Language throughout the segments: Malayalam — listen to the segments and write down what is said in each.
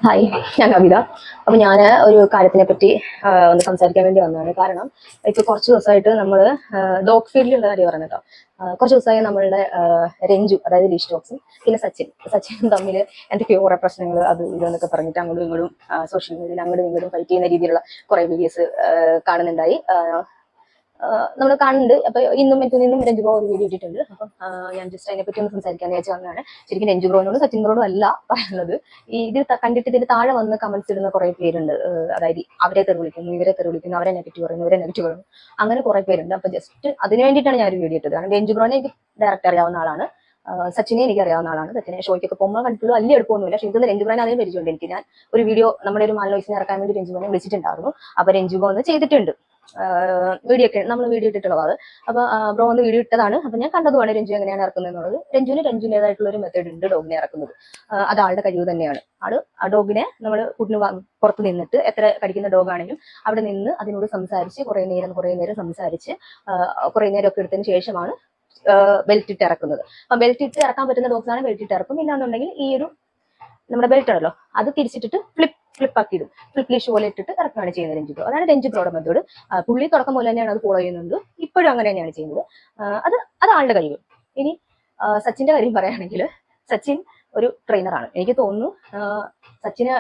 ഹായ്, ഞാൻ കവിത. അപ്പൊ ഞാൻ ഒരു കാര്യത്തിനെ പറ്റി ഒന്ന് സംസാരിക്കാൻ വേണ്ടി വന്നതാണ്. കാരണം ഇപ്പൊ കുറച്ച് ദിവസമായിട്ട് നമ്മൾ ഡോഗ് ഫീൽഡിലുള്ള കാര്യം പറഞ്ഞു കേട്ടോ. കുറച്ച് ദിവസമായി നമ്മളുടെ രഞ്ജു, അതായത് ലീഷ് ഡോഗ്സും പിന്നെ സച്ചിനും തമ്മിൽ എന്തൊക്കെയോ കുറെ പ്രശ്നങ്ങൾ അത് ഇതെന്നൊക്കെ പറഞ്ഞിട്ട് അങ്ങോട്ടും ഇങ്ങോട്ടും സോഷ്യൽ മീഡിയയിൽ അങ്ങോട്ടും ഇങ്ങോട്ടും ഫൈറ്റ് ചെയ്യുന്ന രീതിയിലുള്ള കുറെ വീഡിയോസ് കാണുന്നുണ്ടായി. നമ്മൾ കാണുന്നുണ്ട്. അപ്പൊ ഇന്നും രഞ്ജു ബ്രോ ഒരു വീഡിയോ ഇട്ടിട്ടുണ്ട്. അപ്പം ഞാൻ ജസ്റ്റ് അതിനെപ്പറ്റി ഒന്ന് സംസാരിക്കാൻ വെച്ച് വന്നതാണ്. ശരിക്കും രഞ്ജു ബ്രോനോടും സച്ചിൻ ബ്രോനോടും അല്ല പറയുന്നത്. ഇത് കണ്ടിട്ട് ഇതിന് താഴെ വന്ന് കമന്റ്സ് ഇടുന്ന കുറെ പേരുണ്ട്. അതായത് അവരെ തെറിവിളിക്കുന്നു, ഇവരെ തെറിവിളിക്കുന്നു, അവരെ നെഗറ്റീവ് പറയുന്നു, ഇവരെ നെഗറ്റീവ് പറയുന്നു, അങ്ങനെ കുറെ പേരുണ്ട്. അപ്പൊ ജസ്റ്റ് അതിന് വേണ്ടിയിട്ടാണ് ഞാൻ ഒരു വീഡിയോ ഇട്ടത്. കാരണം രഞ്ജു ബ്രോനെ എനിക്ക് ഡയറക്റ്റ് അറിയാവുന്ന ആളാണ്, സച്ചിനെ എനിക്ക് അറിയാവുന്ന ആളാണ്. സച്ചിനെ ഷോയ്ക്കൊക്കെ പോകുമ്പോൾ കണ്ടിട്ടുള്ളൂ, വലിയ എടുപ്പൊന്നുമില്ല. പക്ഷേ ഇത് രഞ്ജു ബ്രോനെ അതിന് പരിചയമുണ്ട് എനിക്ക്. ഞാൻ ഒരു വീഡിയോ നമ്മുടെ ഒരു മാൽനോയ്സിനെ ഇറക്കാൻ വേണ്ടി രഞ്ജു ബ്രോനെ വിളിച്ചിട്ടുണ്ടായിരുന്നു. അപ്പൊ രഞ്ജു ബ്രോ ഒന്ന് ചെയ്തിട്ടുണ്ട് വീഡിയോ ഒക്കെ, നമ്മൾ വീഡിയോ ഇട്ടിട്ടുള്ളത്. അത് അപ്പൊ ബ്രോ ഒന്ന് വീഡിയോ ഇട്ടതാണ്. അപ്പൊ ഞാൻ കണ്ടതുമാണ് രഞ്ജു എങ്ങനെയാണ് ഇറക്കുന്നത് എന്നുള്ളത്. രഞ്ജുവിൻ്റെതായിട്ടുള്ള ഒരു മെത്തേഡ് ഉണ്ട് ഡോഗിനെ ഇറക്കുന്നത്. അത് ആളുടെ കഴിവ് തന്നെയാണ്. ആ ഡോഗിനെ നമ്മൾ കൂട്ടിന് പുറത്ത് നിന്നിട്ട് എത്ര കടിക്കുന്ന ഡോഗാണെങ്കിലും അവിടെ നിന്ന് അതിനോട് സംസാരിച്ച് കുറേ നേരം സംസാരിച്ച് കുറേ നേരമൊക്കെ എടുത്തതിന് ശേഷമാണ് ബെൽറ്റ് ഇട്ട് ഇറക്കുന്നത്. അപ്പൊ ബെൽറ്റ് ഇട്ട് ഇറക്കാൻ പറ്റുന്ന ഡോഗ്സാണ് ബെൽറ്റ് ഇട്ട് ഇറക്കും. ഇല്ലാന്നുണ്ടെങ്കിൽ ഈ ഒരു നമ്മുടെ ബെൽറ്റ് ഉണ്ടല്ലോ അത് തിരിച്ചിട്ടിട്ട് ഫ്ലിപ്പ് ആക്കി ഇടും. ഫ്ലിപ്പ് ലീഷ് പോലെ ഇട്ടിട്ട് ഇറക്കുകയാണ് ചെയ്യുന്നത് രഞ്ജു ബ്രോ. അതാണ് രഞ്ജു ബ്രോയുടെ മെത്തേഡ്. പുള്ളി തുടക്കം പോലെ തന്നെയാണ് അത് ഫോളോ ചെയ്യുന്നത്. ഇപ്പോഴും അങ്ങനെ തന്നെയാണ് ചെയ്യുന്നത്. അത് ആളുടെ കഴിവ്. ഇനി സച്ചിന്റെ കാര്യം പറയുകയാണെങ്കിൽ, സച്ചിൻ ഒരു ട്രെയിനറാണ്. എനിക്ക് തോന്നുന്നു സച്ചിന്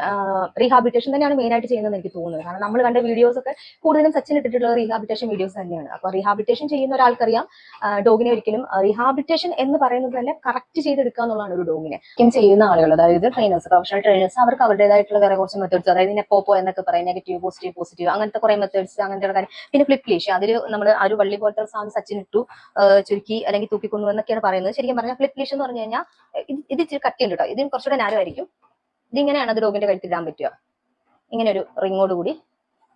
റീഹാബിലിറ്റേഷൻ തന്നെയാണ് മെയിൻ ആയിട്ട് ചെയ്യുന്നത് എനിക്ക് തോന്നുന്നത്. കാരണം നമ്മൾ കണ്ട വീഡിയോസ് ഒക്കെ കൂടുതലും സച്ചിൻ ഇട്ടിട്ടുള്ള റീഹാബിലിറ്റേഷൻ വീഡിയോസ് തന്നെയാണ്. അപ്പൊ റീഹാബിലിറ്റേഷൻ ചെയ്യുന്ന ഒരാൾക്കറിയാം ഡോഗിനെ ഒരിക്കലും റീഹാബിലിറ്റേഷൻ എന്ന് പറയുന്നത് തന്നെ കറക്റ്റ് ചെയ്തെടുക്കുക എന്നുള്ളതാണ് ഒരു ഡോഗിനെ ചെയ്യുന്ന ആളുകൾ. അതായത് ട്രെയിനേഴ്സ്, പ്രൊഫഷണൽ ട്രെയിനേഴ്സ്, അവർക്ക് അവരുടേതായിട്ടുള്ള വേറെ കുറച്ച് മെത്തേഡ്സ്, അതായത് നെപ്പോപ്പോ എന്നൊക്കെ പറയും, നെഗറ്റീവ് പോസിറ്റീവ് അങ്ങനത്തെ കുറെ മെത്തേഡ്സ്, അങ്ങനത്തെ കാര്യം. പിന്നെ ഫ്ലിപ്പ് ലീഷ്, അതിൽ നമ്മൾ ആ ഒരു വള്ളി പോലത്തെ സാധനം സച്ചിൻ ഇട്ടു ചുരുക്കി അല്ലെങ്കിൽ തൂക്കിക്കൊണ്ടു എന്നൊക്കെയാണ് പറയുന്നത്. ശരിക്കും പറഞ്ഞാൽ ഫ്ലിപ്പ് ലീഷ് എന്ന് പറഞ്ഞു കഴിഞ്ഞാൽ ഇത് ഇച്ചിരി കട്ടിയുണ്ട് കേട്ടോ. ഇതിന് കുറച്ചുകൂടെ നാരോ ആയിരിക്കും. ഇതിങ്ങനെയാണ് അത് ഡോഗിന്റെ കഴുത്തിൽ ഇടാൻ പറ്റുക. ഇങ്ങനെ ഒരു റിങ്ങോട് കൂടി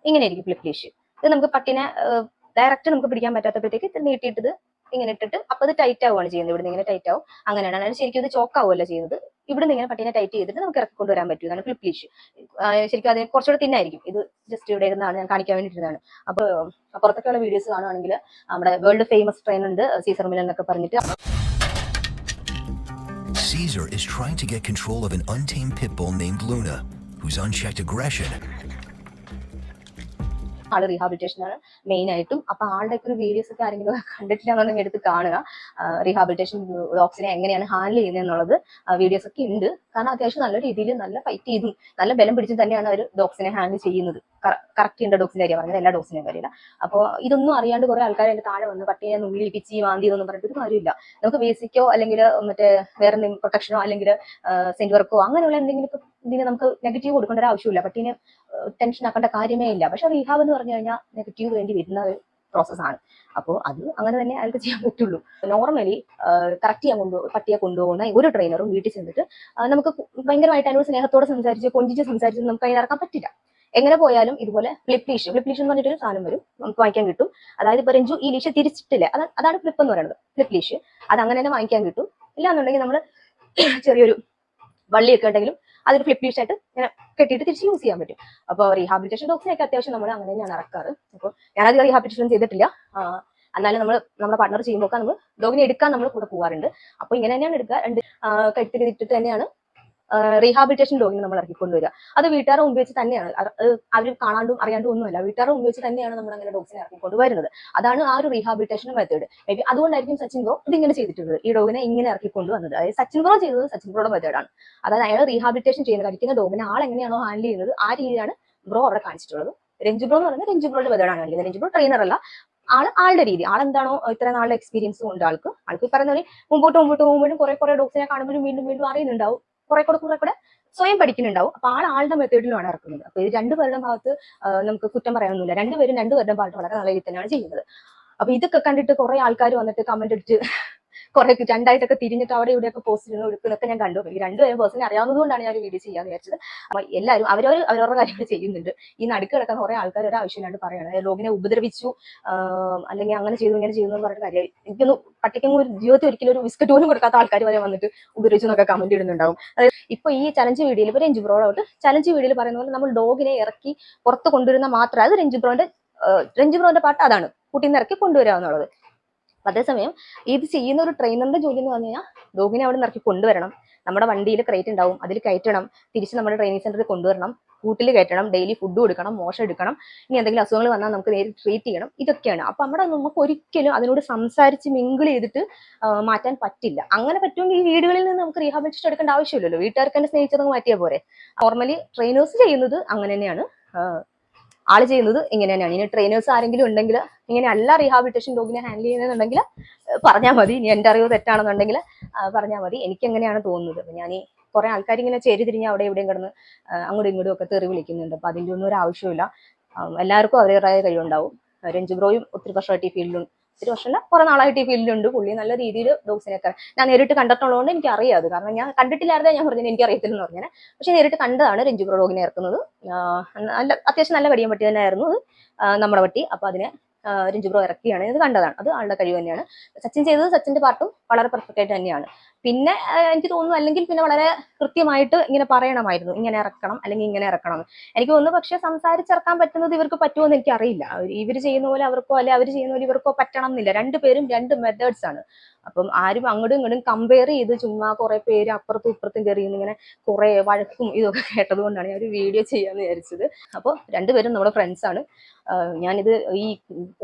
ഇങ്ങനെ ആയിരിക്കും ഫ്ലിപ്പ് ലീഷ്. ഇത് നമുക്ക് പട്ടിനെ ഡയറക്റ്റ് നമുക്ക് പിടിക്കാൻ പറ്റാത്തപ്പോഴത്തേക്ക് ഇത് നീട്ടിയിട്ട് ഇങ്ങനെ ഇട്ടിട്ട് അപ്പൊ അത് ടൈറ്റ് ആവുകയാണ് ചെയ്യുന്നത്. ഇവിടുന്ന് ഇങ്ങനെ ടൈറ്റ് ആവും. അങ്ങനെയാണ്. അതായത് ശരിക്കും ഇത് ചോക്കാവുമല്ല ചെയ്യുന്നത്. ഇവിടുന്ന് ഇങ്ങനെ പട്ടിനെ ടൈറ്റ് ചെയ്തിട്ട് നമുക്ക് ഇറക്കി കൊണ്ടുവരാൻ പറ്റും. ഇതാണ് ഫ്ലിപ്പ് ലീഷ്. ശരിക്കും അതിന് കുറച്ചുകൂടെ തിന്നായിരിക്കും. ഇത് ജസ്റ്റ് ഇവിടെ ഇരുന്നാണ് ഞാൻ കാണിക്കാൻ വേണ്ടിയിട്ടാണ്. അപ്പൊ പുറത്തൊക്കെയുള്ള വീഡിയോസ് കാണുകയാണെങ്കിൽ നമ്മുടെ വേൾഡ് ഫേമസ് ട്രെയിനർ ഉണ്ട് സീസർ മിലൻ എന്നൊക്കെ പറഞ്ഞിട്ട്. Caesar is trying to get control of an untamed pit bull named Luna, whose unchecked aggression. ആള് റീഹാബിലിറ്റേഷനാണ് മെയിൻ ആയിട്ടും. അപ്പൊ ആളുടെ ഒക്കെ ഒരു വീഡിയോസ് ഒക്കെ ആരെങ്കിലും കണ്ടിട്ടില്ലാന്നുണ്ടെങ്കിൽ എടുത്ത് കാണുക. റീഹാബിലിറ്റേഷൻ ഡോഗ്സിനെ എങ്ങനെയാണ് ഹാൻഡിൽ ചെയ്യുന്നത് എന്നുള്ളത് വീഡിയോസ് ഒക്കെ ഉണ്ട്. കാരണം അത്യാവശ്യം നല്ല രീതിയിൽ നല്ല ഫൈറ്റ് ചെയ്തും നല്ല ബലം പിടിച്ചും തന്നെയാണ് അവർ ഡോഗ്സിനെ ഹാൻഡിൽ ചെയ്യുന്നത്. കറക്റ്റ് ചെയ്യേണ്ട ഡോഗ്സിന്റെ കാര്യം പറഞ്ഞത്, എല്ലാ ഡോഗ്സിനെയും കാര്യമില്ല. അപ്പോൾ ഇതൊന്നും അറിയാണ്ട് കുറെ ആൾക്കാർ അതിന്റെ താഴെ വന്ന് പട്ടിയെ നുള്ളി പിച്ചി വാന്തി ഇതൊന്നും പറഞ്ഞിട്ട് ഒരു കാര്യമില്ല. നമുക്ക് ബേസിക്കോ അല്ലെങ്കിൽ മറ്റേ വേറെ എന്തെങ്കിലും പ്രൊട്ടക്ഷനോ അല്ലെങ്കിൽ സെന്റ് വർക്കോ അങ്ങനെയുള്ള എന്തെങ്കിലും ഇതിന് നമുക്ക് നെഗറ്റീവ് കൊടുക്കേണ്ട ഒരു ആവശ്യമില്ല. പട്ടീനെ ടെൻഷൻ ആക്കേണ്ട കാര്യമേ ഇല്ല. പക്ഷെ റീഹാബ് എന്ന് പറഞ്ഞു കഴിഞ്ഞാൽ നെഗറ്റീവ് വേണ്ടി വരുന്ന ഒരു പ്രോസസ്സാണ്. അപ്പോൾ അത് അങ്ങനെ തന്നെ അയാൾക്ക് ചെയ്യാൻ പറ്റുള്ളൂ. നോർമലി കറക്റ്റ് ചെയ്യാൻ പട്ടിയെ കൊണ്ടുപോകുന്ന ഒരു ട്രെയിനറും വീട്ടിൽ ചെന്നിട്ട് നമുക്ക് ഭയങ്കരമായിട്ട് അതിനോട് സ്നേഹത്തോടെ സംസാരിച്ച് കൊഞ്ചിച്ച് സംസാരിച്ച് നമുക്ക് അതിൽ ഇറക്കാൻ പറ്റില്ല. എങ്ങനെ പോയാലും ഇതുപോലെ ഫ്ലിപ്പ് ലീഷ് എന്ന് പറഞ്ഞിട്ടൊരു സാധനം വരും, നമുക്ക് വാങ്ങിക്കാൻ കിട്ടും. അതായത് ഇപ്പൊ രഞ്ജു ഈ ലീഷ് തിരിച്ചിട്ടില്ല, അതാണ് ഫ്ലിപ്പ് എന്ന് പറയുന്നത്. ഫ്ലിപ്പ് ലീഷ് അത് അങ്ങനെ തന്നെ വാങ്ങിക്കാൻ കിട്ടും. ഇല്ലാന്നുണ്ടെങ്കിൽ നമ്മൾ ചെറിയൊരു വള്ളിയൊക്കെ ഉണ്ടെങ്കിലും അതൊരു ഫ്ലിപ്പ് ലീഷ് ആയിട്ട് ഇങ്ങനെ കെട്ടിയിട്ട് തിരിച്ച് യൂസ് ചെയ്യാൻ പറ്റും. അപ്പോൾ റീഹാബിലിറ്റേഷൻ ഡോഗ്സിനൊക്കെ അത്യാവശ്യം നമ്മൾ അങ്ങനെ തന്നെയാണ് ഇറക്കാറ്. അപ്പോൾ ഞാനധികം റീഹാബിലിറ്റേഷൻ ചെയ്തിട്ടില്ല. എന്നാലും നമ്മുടെ പാർട്ണർ ചെയ്യുമ്പോൾ നമ്മൾ ഡോഗിനെ എടുക്കാൻ നമ്മൾ കൂടെ പോകാറുണ്ട്. അപ്പോൾ ഇങ്ങനെ തന്നെയാണ് എടുക്കുക. കഴുത്തിൽ ഇട്ടിട്ട് തന്നെയാണ് റീഹാബിലിറ്റേഷൻ ഡോഗിനെ നമ്മൾ ഇറക്കിക്കൊണ്ടുവരിക. അത് വീട്ടുകാരെ മുമ്പ് വെച്ച് തന്നെയാണ്, അവർ കാണാണ്ടും അറിയാണ്ടും ഒന്നുമല്ല, വീട്ടുകാരെ മുമ്പ് വെച്ച് തന്നെയാണ് നമ്മൾ അങ്ങനെ ഡോഗ്സിനെ ഇറക്കിക്കൊണ്ടുവരുന്നത്. അതാണ് ആ ഒരു റീഹാബിലിറ്റേഷൻ മെത്തേഡ്. മേ ബി അതുകൊണ്ടായിരിക്കും സച്ചിൻ ബ്രോ ഇതിങ്ങനെ ചെയ്തിട്ടുള്ളത്, ഈ ഡോഗിനെ ഇങ്ങനെ ഇറക്കിക്കൊണ്ടുവന്നത്. അതായത് സച്ചിൻ ബ്രോ ചെയ്തത് സച്ചിൻ ബ്രോയുടെ മെത്തേഡാണ്. അതായത് അയാൾ റീഹാബിലിറ്റേഷൻ ചെയ്യുന്നത്, കടിക്കുന്ന ഡോഗിനെ ആൾ എങ്ങനെയാണോ ഹാൻഡിൽ ചെയ്യുന്നത് ആ രീതിയാണ് ബ്രോ അവിടെ കാണിച്ചിട്ടുള്ളത്. രഞ്ജു ബ്രോ എന്ന് പറയുന്നത് രഞ്ജു ബ്രോയുടെ മെത്തേഡാണ് കാണിക്കുന്നത്. രഞ്ജു ബ്രോ ട്രെയിനർ അല്ല, ആളുടെ രീതി, ആളെന്താണോ ഇത്ര നാളുടെ എക്സ്പീരിയൻസും ഉണ്ട് ആൾക്ക് ഈ പറയുന്ന പോലെ മുമ്പോട്ടും കുറെ ഡോഗ്സിനെ കാണുമ്പോഴും വീണ്ടും അറിയുന്നുണ്ടാവും, കുറെ കൂടെ സ്വയം പഠിക്കുന്നുണ്ടാവും. അപ്പൊ ആളുടെ മെത്തേഡിലാണ് ഇറക്കുന്നത്. അപ്പൊ ഇത് രണ്ടുപേരുടെ ഭാഗത്ത് നമുക്ക് കുറ്റം പറയാനൊന്നുമില്ല. രണ്ടുപേരുടെ ഭാഗത്ത് വളരെ നല്ല രീതിയിൽ തന്നെയാണ് ചെയ്യുന്നത്. അപ്പൊ ഇതൊക്കെ കണ്ടിട്ട് കുറെ ആൾക്കാർ വന്നിട്ട് കമന്റ് അടിച്ച് കുറെ രണ്ടായിട്ടൊക്കെ തിരിഞ്ഞിട്ട് അവിടെ ഇവിടെയൊക്കെ പോസ്റ്റ് ചെയ്യുന്ന എടുക്കുന്നൊക്കെ ഞാൻ കണ്ടു. ഈ രണ്ടുപേരും പേഴ്സണലി അറിയാവുന്നതുകൊണ്ടാണ് ഞാൻ ഒരു വീഡിയോ ചെയ്യാന്ന് വിചാരിച്ചത്. അപ്പൊ എല്ലാവരും അവരവരുടെ കാര്യങ്ങൾ ചെയ്യുന്നുണ്ട്. ഈ നടുക്ക് കിടക്കുന്ന കുറെ ആൾക്കാർ ഒരു ആവശ്യമില്ലാണ്ട് പറയണം ഡോഗിനെ ഉപദ്രവിച്ചു അല്ലെങ്കിൽ അങ്ങനെ ചെയ്തു ഇങ്ങനെ ചെയ്തു എന്ന് പറഞ്ഞിട്ട് കാര്യം. എനിക്കൊന്ന് പട്ടിക്കും ഒരു ജീവിതത്തിൽ ഒരിക്കലും ഒരു ബിസ്ക്കറ്റ് പോലും കൊടുക്കാത്ത ആൾക്കാർ വരെ വന്നിട്ട് ഉപദ്രവിച്ചു എന്നൊക്കെ കമന്റ് ഇടുന്നുണ്ടാവും. അതായത് ഇപ്പൊ ഈ ചലഞ്ച് വീഡിയോയിൽ ഇപ്പൊ രഞ്ജു ബ്രോയോട്ട് ചലഞ്ച് വീഡിയോയിൽ പറയുന്ന പോലെ നമ്മൾ ഡോഗിനെ ഇറക്കി പുറത്ത് കൊണ്ടുവരുന്ന മാത്രം, അത് രഞ്ജു ബ്രോന്റെ പാട്ട് അതാണ്, കുട്ടീനെ ഇറക്കി കൊണ്ടുവരിക എന്നുള്ളത്. അതേസമയം ഇത് ചെയ്യുന്ന ഒരു ട്രെയിനറിന്റെ ജോലി എന്ന് പറഞ്ഞു കഴിഞ്ഞാൽ ഡോഗിനെ അവിടെ ഇറക്കി കൊണ്ടുവരണം, നമ്മുടെ വണ്ടിയിൽ ക്രേറ്റ് ഉണ്ടാവും, അതിൽ കയറ്റണം, തിരിച്ച് നമ്മുടെ ട്രെയിനിങ് സെന്ററിൽ കൊണ്ടുവരണം, കൂട്ടിൽ കയറ്റണം, ഡെയിലി ഫുഡ് കൊടുക്കണം, മോശം എടുക്കണം, ഇനി എന്തെങ്കിലും അസുഖങ്ങൾ വന്നാൽ നമുക്ക് നേരിട്ട് ട്രീറ്റ് ചെയ്യണം. ഇതൊക്കെയാണ്. അപ്പൊ നമുക്ക് ഒരിക്കലും അതിനോട് സംസാരിച്ച് മിങ്കിൾ ചെയ്തിട്ട് മാറ്റാൻ പറ്റില്ല. അങ്ങനെ പറ്റുമെങ്കിൽ ഈ വീടുകളിൽ നിന്ന് നമുക്ക് റീഹാബിലിറ്റേഷൻ എടുക്കേണ്ട ആവശ്യമില്ലല്ലോ, വീട്ടുകാർക്ക് തന്നെ സ്നേഹിച്ചത് മാറ്റിയാൽ പോരെ. നോർമലി ട്രെയിനേഴ്സ് ചെയ്യുന്നത് അങ്ങനെ തന്നെയാണ്, ആള് ചെയ്യുന്നത് ഇങ്ങനെ തന്നെയാണ്. ഇനി ട്രെയിനേഴ്സ് ആരെങ്കിലും ഉണ്ടെങ്കിൽ ഇങ്ങനെയല്ല റീഹാബിലിറ്റേഷൻ ഡോഗിനെ ഹാൻഡിൽ ചെയ്യുന്നതെന്നുണ്ടെങ്കിൽ പറഞ്ഞാൽ മതി. ഇനി എൻ്റെ അറിവ് തെറ്റാണെന്നുണ്ടെങ്കിൽ പറഞ്ഞാൽ മതി. എനിക്ക് എങ്ങനെയാണ് തോന്നുന്നത്. അപ്പൊ ഞാൻ ഈ കുറെ ആൾക്കാർ ഇങ്ങനെ ചേരി തിരിഞ്ഞ് അവിടെ എവിടെയും കിടന്ന് അങ്ങോട്ടും ഇങ്ങോട്ടും ഒക്കെ തെറി വിളിക്കുന്നുണ്ട്. അപ്പൊ അതിൻ്റെ ഒന്നും ഒരു ആവശ്യമില്ല. എല്ലാവർക്കും അവരുടേതായ കഴിവുണ്ടാവും. രഞ്ജു ബ്രോയും ഒത്തിരി വർഷമായിട്ട് ഈ ഫീൽഡിലുണ്ട്, ഒത്തിരി വർഷമല്ല കുറെ നാളായിട്ട് ഈ ഫീൽഡിലുണ്ട്. പുള്ളി നല്ല രീതിയിൽ ഡോഗ്സിനെയൊക്കെ ഞാൻ നേരിട്ട് കണ്ടിട്ടുള്ളതുകൊണ്ട് എനിക്ക് അറിയാം അത്. കാരണം ഞാൻ കണ്ടിട്ടില്ലായിരുന്നേ ഞാൻ പറഞ്ഞത് എനിക്ക് അറിയത്തില്ലെന്ന് പറഞ്ഞാൽ, പക്ഷെ നേരിട്ട് കണ്ടതാണ് രഞ്ജു ബ്രോ ഡോഗിനെ ഇറക്കുന്നത്. നല്ല അത്യാവശ്യം നല്ല കടിയാൻ പറ്റി തന്നെയായിരുന്നു അത്, നമ്മുടെ പട്ടി. അപ്പൊ അതിനെ രഞ്ജു ബ്രോ ഇറക്കിയാണ്, ഇത് കണ്ടതാണ്. അത് ആളുടെ കഴിവ് തന്നെയാണ്. സച്ചിൻ ചെയ്തത് സച്ചിന്റെ പാർട്ടും വളരെ പെർഫെക്റ്റ് ആയിട്ട് തന്നെയാണ്. പിന്നെ എനിക്ക് തോന്നുന്നു അല്ലെങ്കിൽ പിന്നെ വളരെ കൃത്യമായിട്ട് ഇങ്ങനെ പറയണമായിരുന്നു, ഇങ്ങനെ ഇറക്കണം അല്ലെങ്കിൽ ഇങ്ങനെ ഇറക്കണം എന്ന്. എനിക്ക് തോന്നുന്നു. പക്ഷെ സംസാരിച്ചിറക്കാൻ പറ്റുന്നത് ഇവർക്ക് പറ്റുമോ എന്ന് എനിക്ക് അറിയില്ല. ഇവർ ചെയ്യുന്ന പോലെ അവർക്കോ അല്ലെ അവർ ചെയ്യുന്ന പോലെ ഇവർക്കോ പറ്റണം എന്നില്ല. രണ്ടുപേരും രണ്ട് മെത്തേഡ്സ് ആണ്. അപ്പം ആരും അങ്ങോട്ടും ഇങ്ങോട്ടും കമ്പയർ ചെയ്ത് ചുമ്മാ കുറെ പേര് അപ്പുറത്തും ഇപ്പുറത്തും കയറി ഇങ്ങനെ കുറെ വഴക്കും ഇതൊക്കെ കേട്ടത് കൊണ്ടാണ് ഞാൻ ഒരു വീഡിയോ ചെയ്യാന്ന് വിചാരിച്ചത്. അപ്പോൾ രണ്ടുപേരും നമ്മുടെ ഫ്രണ്ട്സ് ആണ്. ഞാനിത് ഈ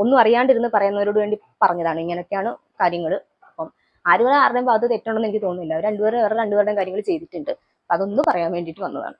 ഒന്നും അറിയാണ്ടിരുന്ന് പറയുന്നവരോട് വേണ്ടി പറഞ്ഞതാണ്, ഇങ്ങനെയൊക്കെയാണ് കാര്യങ്ങൾ. അപ്പം ആരുടെയും ഭാഗത്ത് തെറ്റുണ്ടെന്ന് എനിക്ക് തോന്നുന്നില്ല. അവർ രണ്ടുപേരും വേറെ രണ്ടുപേരുടെയും കാര്യങ്ങൾ ചെയ്തിട്ടുണ്ട്. അതൊന്ന് പറയാൻ വേണ്ടിയിട്ട് വന്നതാണ്.